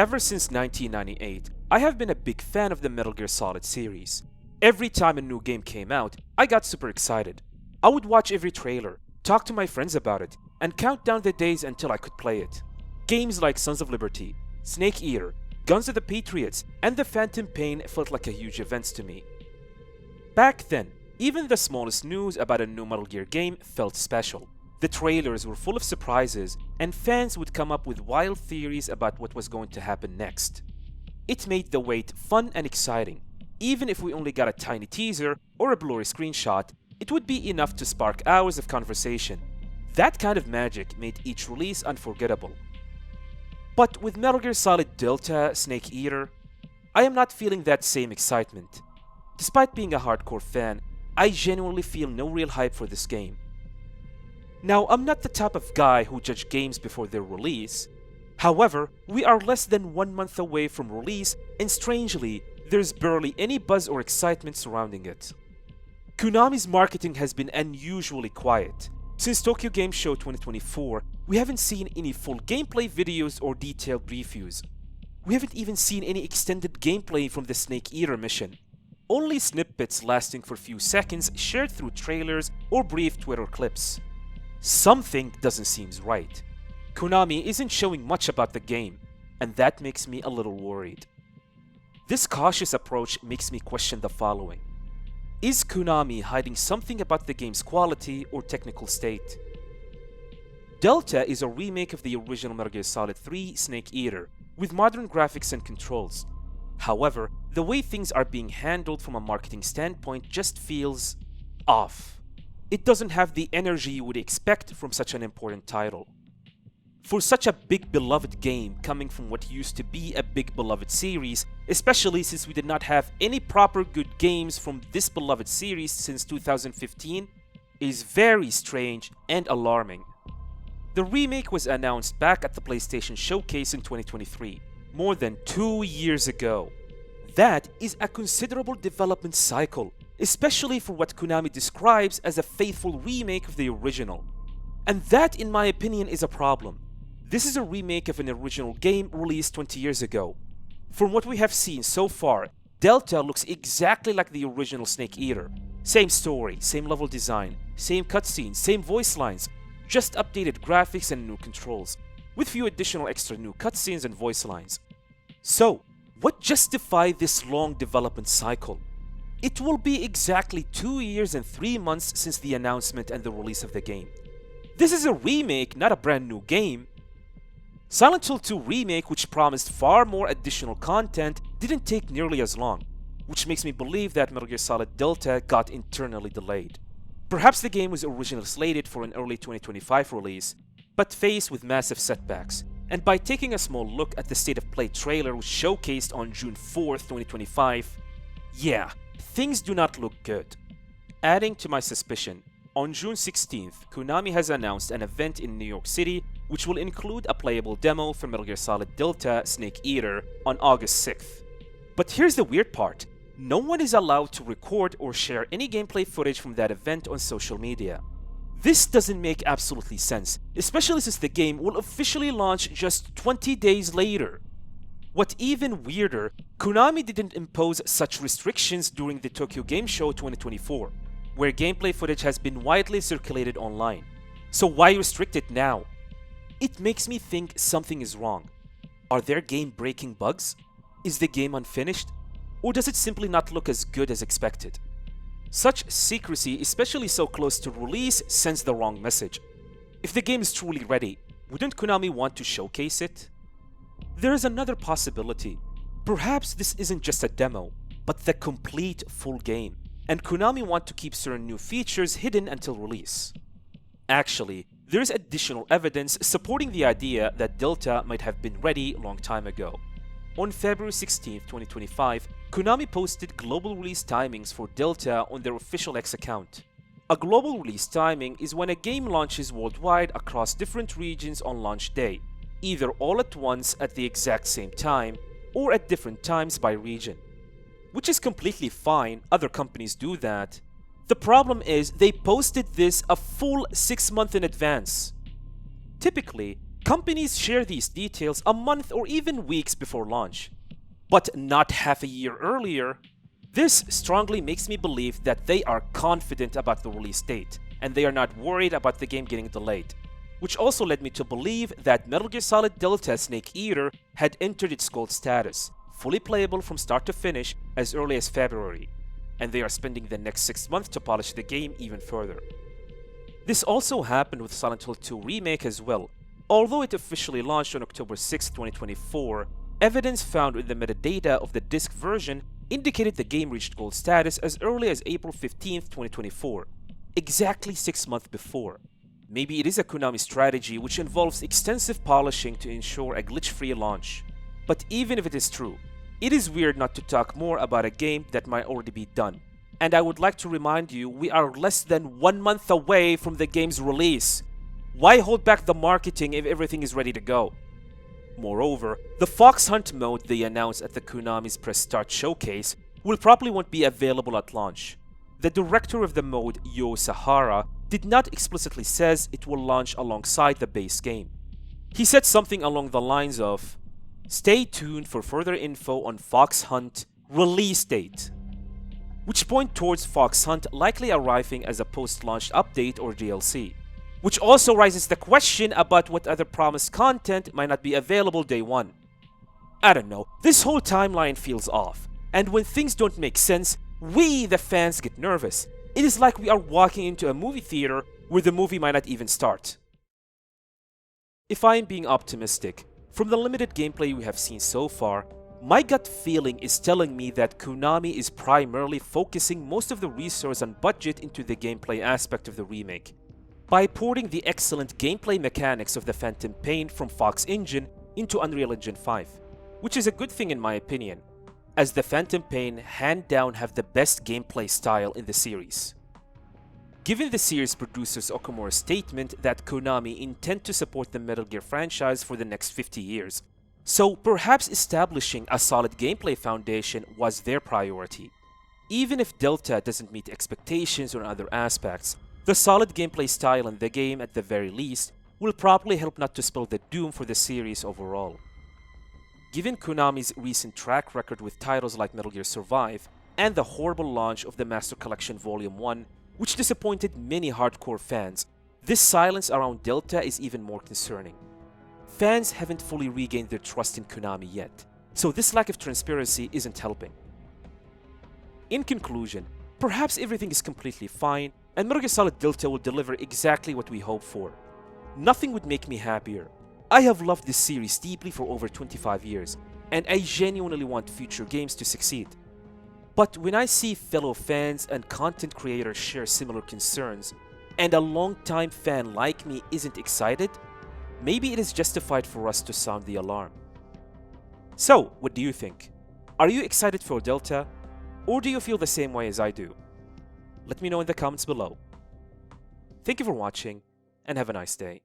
Ever since 1998, I have been a big fan of the Metal Gear Solid series. Every time a new game came out, I got super excited. I would watch every trailer, talk to my friends about it, and count down the days until I could play it. Games like Sons of Liberty, Snake Eater, Guns of the Patriots, and The Phantom Pain felt like a huge event to me. Back then, even the smallest news about a new Metal Gear game felt special. The trailers were full of surprises, and fans would come up with wild theories about what was going to happen next. It made the wait fun and exciting. Even if we only got a tiny teaser or a blurry screenshot, it would be enough to spark hours of conversation. That kind of magic made each release unforgettable. But with Metal Gear Solid Delta Snake Eater, I am not feeling that same excitement. Despite being a hardcore fan, I genuinely feel no real hype for this game. Now, I'm not the type of guy who judge games before their release. However, we are less than 1 month away from release, and strangely, there's barely any buzz or excitement surrounding it. Konami's marketing has been unusually quiet. Since Tokyo Game Show 2024, we haven't seen any full gameplay videos or detailed reviews. We haven't even seen any extended gameplay from the Snake Eater mission. Only snippets lasting for a few seconds shared through trailers or brief Twitter clips. Something doesn't seem right. Konami isn't showing much about the game, and that makes me a little worried. This cautious approach makes me question the following. Is Konami hiding something about the game's quality or technical state? Delta is a remake of the original Metal Gear Solid 3 Snake Eater, with modern graphics and controls. However, the way things are being handled from a marketing standpoint just feels off. It doesn't have the energy you would expect from such an important title. For such a big beloved game coming from what used to be a big beloved series, especially since we did not have any proper good games from this beloved series since 2015, is very strange and alarming. The remake was announced back at the PlayStation Showcase in 2023, more than 2 years ago. That is a considerable development cycle, especially for what Konami describes as a faithful remake of the original. And that, in my opinion, is a problem. This is a remake of an original game released 20 years ago. From what we have seen so far, Delta looks exactly like the original Snake Eater. Same story, same level design, same cutscenes, same voice lines, just updated graphics and new controls, with few additional extra new cutscenes and voice lines. So, what justifies this long development cycle? It will be exactly 2 years and 3 months since the announcement and the release of the game. This is a remake, not a brand new game. Silent Hill 2 Remake, which promised far more additional content, didn't take nearly as long, which makes me believe that Metal Gear Solid Delta got internally delayed. Perhaps the game was originally slated for an early 2025 release, but faced with massive setbacks. And by taking a small look at the State of Play trailer which showcased on June 4th, 2025, yeah, things do not look good. Adding to my suspicion, on June 16th, Konami has announced an event in New York City which will include a playable demo for Metal Gear Solid Delta Snake Eater on August 6th. But here's the weird part. No one is allowed to record or share any gameplay footage from that event on social media. This doesn't make absolutely sense, especially since the game will officially launch just 20 days later. What even weirder, Konami didn't impose such restrictions during the Tokyo Game Show 2024, where gameplay footage has been widely circulated online. So why restrict it now? It makes me think something is wrong. Are there game-breaking bugs? Is the game unfinished? Or does it simply not look as good as expected? Such secrecy, especially so close to release, sends the wrong message. If the game is truly ready, wouldn't Konami want to showcase it? There is another possibility. Perhaps this isn't just a demo, but the complete full game, and Konami want to keep certain new features hidden until release. Actually, there is additional evidence supporting the idea that Delta might have been ready a long time ago. On February 16, 2025, Konami posted global release timings for Delta on their official X account. A global release timing is when a game launches worldwide across different regions on launch day, either all at once at the exact same time or at different times by region. Which is completely fine, other companies do that. The problem is they posted this a full 6 months in advance. Typically, Companies share these details a month or even weeks before launch, but not half a year earlier. This strongly makes me believe that they are confident about the release date, and they are not worried about the game getting delayed. Which also led me to believe that Metal Gear Solid Delta Snake Eater had entered its gold status, fully playable from start to finish as early as February, and they are spending the next 6 months to polish the game even further. This also happened with Silent Hill 2 Remake as well. Although it officially launched on October 6, 2024, evidence found in the metadata of the disc version indicated the game reached gold status as early as April 15, 2024, exactly 6 months before. Maybe it is a Konami strategy which involves extensive polishing to ensure a glitch-free launch. But even if it is true, it is weird not to talk more about a game that might already be done. And I would like to remind you, we are less than 1 month away from the game's release. Why hold back the marketing if everything is ready to go? Moreover, the Fox Hunt mode they announced at the Konami's Press Start showcase will probably won't be available at launch. The director of the mode, Yo Sahara, did not explicitly says it will launch alongside the base game. He said something along the lines of, "Stay tuned for further info on Fox Hunt release date," which point towards Fox Hunt likely arriving as a post-launch update or DLC. Which also raises the question about what other promised content might not be available day one. I don't know, this whole timeline feels off, and when things don't make sense, we, the fans, get nervous. It is like we are walking into a movie theater where the movie might not even start. If I am being optimistic, from the limited gameplay we have seen so far, my gut feeling is telling me that Konami is primarily focusing most of the resource and budget into the gameplay aspect of the remake, by porting the excellent gameplay mechanics of the Phantom Pain from Fox Engine into Unreal Engine 5, which is a good thing in my opinion, as the Phantom Pain hand down have the best gameplay style in the series. Given the series producer's Okamura's statement that Konami intend to support the Metal Gear franchise for the next 50 years, so perhaps establishing a solid gameplay foundation was their priority. Even if Delta doesn't meet expectations on other aspects, the solid gameplay style in the game at the very least will probably help not to spill the doom for the series overall. Given Konami's recent track record with titles like Metal Gear Survive and the horrible launch of the Master Collection Volume 1, which disappointed many hardcore fans, this silence around Delta is even more concerning. Fans haven't fully regained their trust in Konami yet, so this lack of transparency isn't helping. In conclusion, perhaps everything is completely fine and Metal Gear Solid Delta will deliver exactly what we hope for. Nothing would make me happier. I have loved this series deeply for over 25 years, and I genuinely want future games to succeed. But when I see fellow fans and content creators share similar concerns, and a long-time fan like me isn't excited, maybe it is justified for us to sound the alarm. So, what do you think? Are you excited for Delta? Or do you feel the same way as I do? Let me know in the comments below. Thank you for watching, and have a nice day.